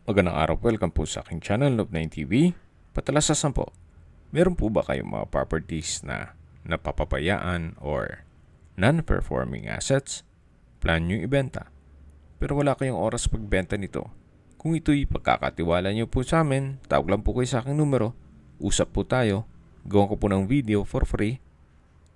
Magandang araw po, welcome po sa aking channel, Love9TV. Patalasasan po, meron po ba kayong mga properties na napapabayaan or non-performing assets? Plan nyo ibenta, pero wala kayong oras pagbenta nito. Kung ito'y pagkakatiwala nyo po sa amin, tawag lang po kayo sa aking numero, usap po tayo, gawan ko po ng video for free.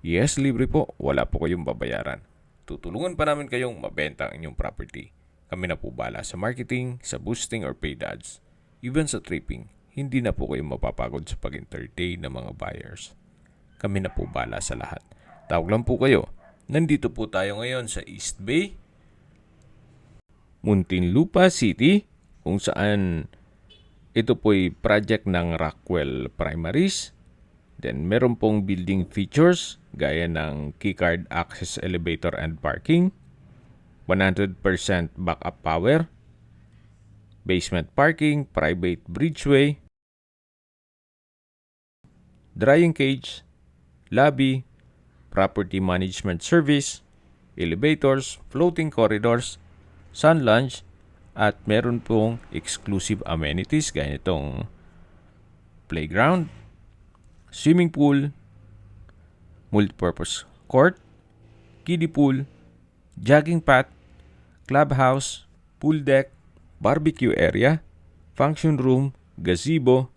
Yes, libre po, wala po kayong babayaran. Tutulungan pa namin kayong mabenta ang inyong property. Kami na po bala sa marketing, sa boosting or paid ads. Even sa tripping, hindi na po kayo mapapagod sa pag-entertain ng mga buyers. Kami na po bala sa lahat. Tawag lang po kayo. Nandito po tayo ngayon sa East Bay, Muntinlupa City, kung saan ito po'y project ng Rockwell Primaries. Then meron pong building features gaya ng keycard access elevator and parking, 100% backup power, basement parking, private bridgeway, drying cage, lobby, property management service, elevators, floating corridors, sun lounge, at meron pong exclusive amenities gaya nitong playground, swimming pool, multipurpose court, kiddie pool, jogging path, clubhouse, pool deck, barbecue area, function room, gazebo,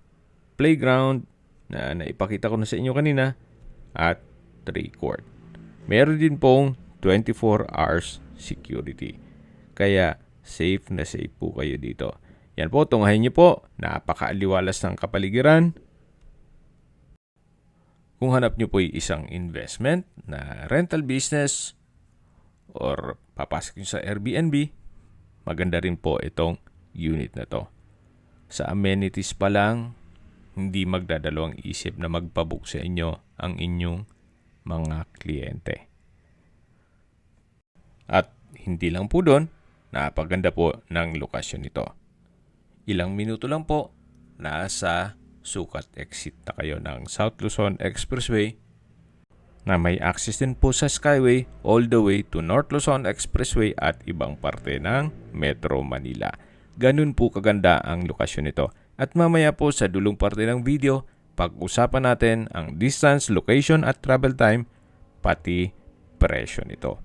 playground na naipakita ko na sa inyo kanina, at 3 court. Meron din pong 24 hours security. Kaya safe na safe po kayo dito. Yan po, tunghayin niyo po. Napakaaliwalas ng kapaligiran. Kung hanap niyo po isang investment na rental business or papasok nyo sa Airbnb, maganda rin po itong unit na to. Sa amenities pa lang, hindi magdadalawang isip na magpabook sa inyo ang inyong mga kliyente. At hindi lang po doon, napaganda po ng lokasyon nito. Ilang minuto lang po, nasa sukat exit na kayo ng South Luzon Expressway na may access din po sa Skyway all the way to North Luzon Expressway at ibang parte ng Metro Manila. Ganun po kaganda ang lokasyon nito. At mamaya po sa dulong parte ng video, pag-usapan natin ang distance, location at travel time, pati presyo nito.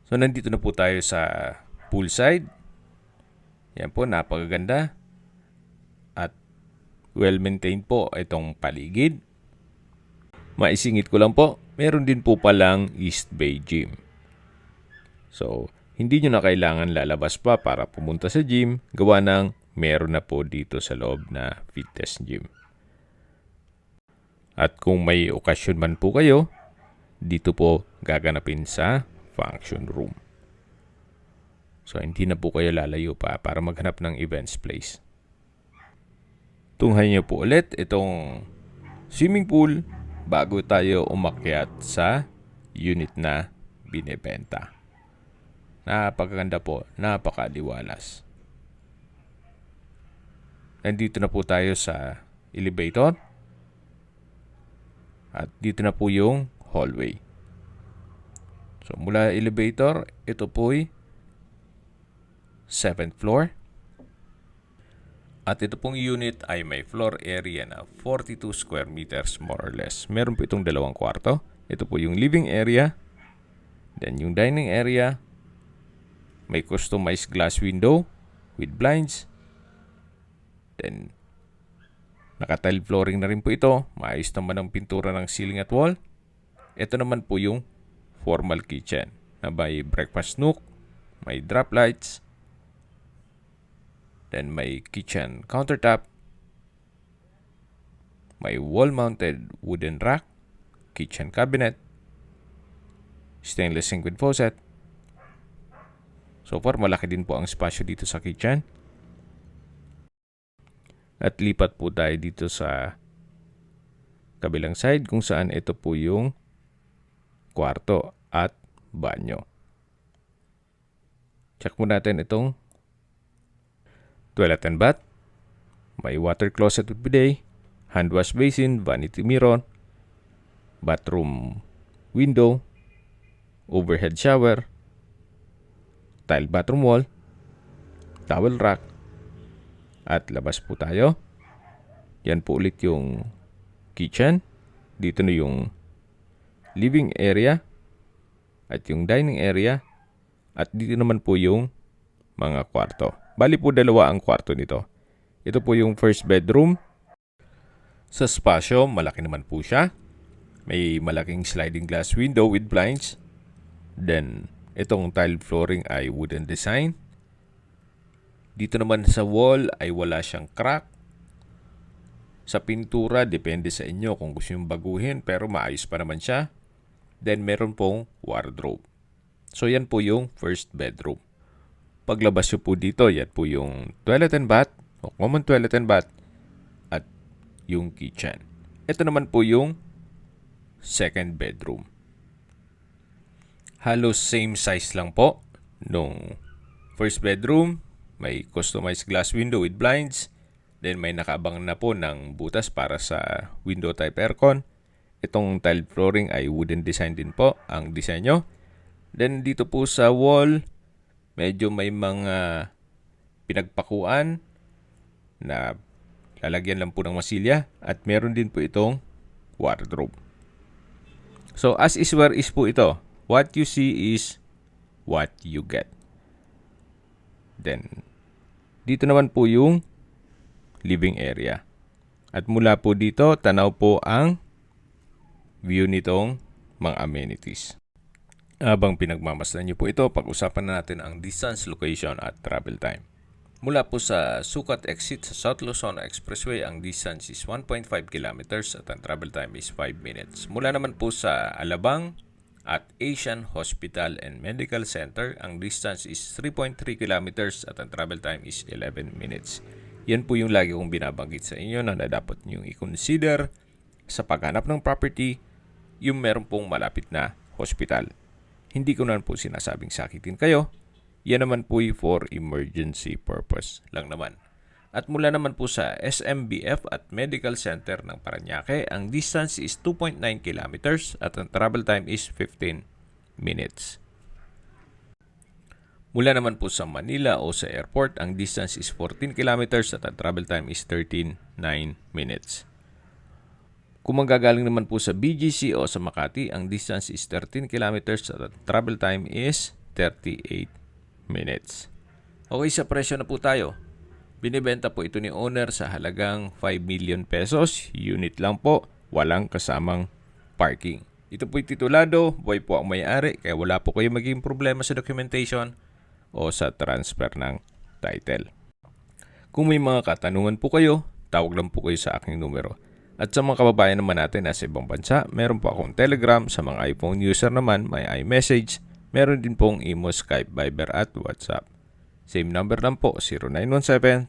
So nandito na po tayo sa poolside. Yan po, napakaganda. At well-maintained po itong paligid. Maisingit ko lang po, meron din po palang East Bay Gym. So, hindi nyo na kailangan lalabas pa para pumunta sa gym, gawa ng meron na po dito sa loob na fitness gym. At kung may okasyon man po kayo, dito po gaganapin sa function room. So, hindi na po kayo lalayo pa para maghanap ng events place. Tunghayin nyo po ulit itong swimming pool bago tayo umakyat sa unit na binebenta. Napakaganda po, napakaliwalas. Nandito na po tayo sa elevator. At dito na po yung hallway. So mula elevator, ito po'y 7th floor. At ito pong unit ay may floor area na 42 square meters more or less. Meron po itong 2 kwarto. Ito po yung living area. Then yung dining area. May customized glass window with blinds. Then naka-tile flooring na rin po ito. Maayos naman ang pintura ng ceiling at wall. Ito naman po yung formal kitchen na may breakfast nook, may drop lights, then may kitchen countertop, may wall-mounted wooden rack, kitchen cabinet, stainless sink with faucet. So far, malaki din po ang spasyo dito sa kitchen. At lipat po tayo dito sa kabilang side kung saan ito po yung kwarto at banyo. Check mo natin itong toilet and bath. May water closet with bidet, hand wash basin, vanity mirror, bathroom window, overhead shower, tile bathroom wall, towel rack. At labas po tayo. Yan po ulit yung kitchen. Dito na yung living area at yung dining area. At dito naman po yung mga kwarto. Bali po dalawa ang kwarto nito. Ito po yung first bedroom. Sa spasyo, malaki naman po siya. May malaking sliding glass window with blinds. Then, itong tile flooring ay wooden design. Dito naman sa wall ay wala siyang crack. Sa pintura, depende sa inyo kung gusto yung baguhin pero maayos pa naman siya. Then, meron pong wardrobe. So, yan po yung first bedroom. Paglabas nyo po dito, yan po yung toilet and bath o common toilet and bath at yung kitchen. Ito naman po yung second bedroom. Halos same size lang po nung first bedroom. May customized glass window with blinds. Then may nakaabang na po ng butas para sa window type aircon. Itong tile flooring ay wooden design din po ang disenyo. Then dito po sa wall, medyo may mga pinagpakuan na lalagyan lang po ng masilya at meron din po itong wardrobe. So as is where is po ito. What you see is what you get. Then dito naman po yung living area. At mula po dito, tanaw po ang view nitong mga amenities. Habang pinagmamasdan niyo po ito, pag-usapan na natin ang distance, location at travel time. Mula po sa Sucat exit sa South Luzon Expressway, ang distance is 1.5 kilometers at ang travel time is 5 minutes. Mula naman po sa Alabang at Asian Hospital and Medical Center, ang distance is 3.3 kilometers at ang travel time is 11 minutes. Yan po yung lagi kong binabanggit sa inyo na dapat nyo i-consider sa paghanap ng property, yung meron pong malapit na hospital. Hindi ko naman po sinasabing sakitin kayo. Yan naman po for emergency purpose lang naman. At mula naman po sa SMBF at Medical Center ng Parañaque, ang distance is 2.9 kilometers at ang travel time is 15 minutes. Mula naman po sa Manila o sa airport, ang distance is 14 kilometers at ang travel time is 13.9 minutes. Kung manggagaling naman po sa BGC o sa Makati, ang distance is 13 kilometers at ang travel time is 38 minutes. Okay, sa presyo na po tayo. Binibenta po ito ni owner sa halagang 5 million pesos. Unit lang po, walang kasamang parking. Ito po'y titulado, buhay po ang may-ari, kaya wala po kayo maging problema sa documentation o sa transfer ng title. Kung may mga katanungan po kayo, tawag lang po kayo sa aking numero. At sa mga kababayan naman natin na sa ibang bansa, meron po akong Telegram. Sa mga iPhone user naman, may iMessage. Meron din pong Imo, Skype, Viber at WhatsApp. Same number lang po,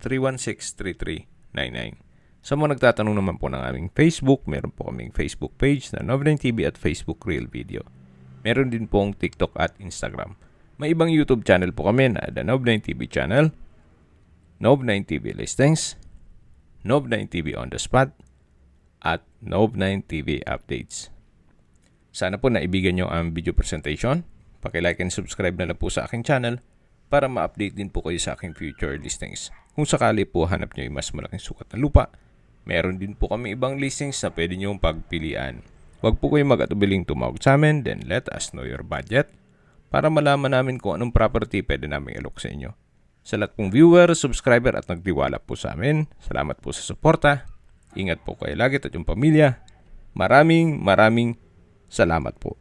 0917-316-3399. Sa mga nagtatanong naman po ng aming Facebook, meron po kaming Facebook page na Nov9TV at Facebook Real Video. Meron din pong TikTok at Instagram. May ibang YouTube channel po kami na The Nov9TV Channel, Nov9TV Listings, Nov9TV On The Spot, at Nov9TV Updates. Sana po naibigan nyo ang video presentation. Paki-like and subscribe na lang po sa aking channel para ma-update din po kayo sa aking future listings. Kung sakali po hanap nyo yung mas malaking sukat na lupa, meron din po kami ibang listings na pwede nyo pagpilian. Huwag po kayo mag-atubiling tumawag sa amin, then let us know your budget para malaman namin kung anong property pwede namin ilok sa inyo. Sa lahat pong viewer, subscriber at nagtiwala po sa amin, salamat po sa suporta. Ingat po kayo lagi at yung pamilya. Maraming salamat po.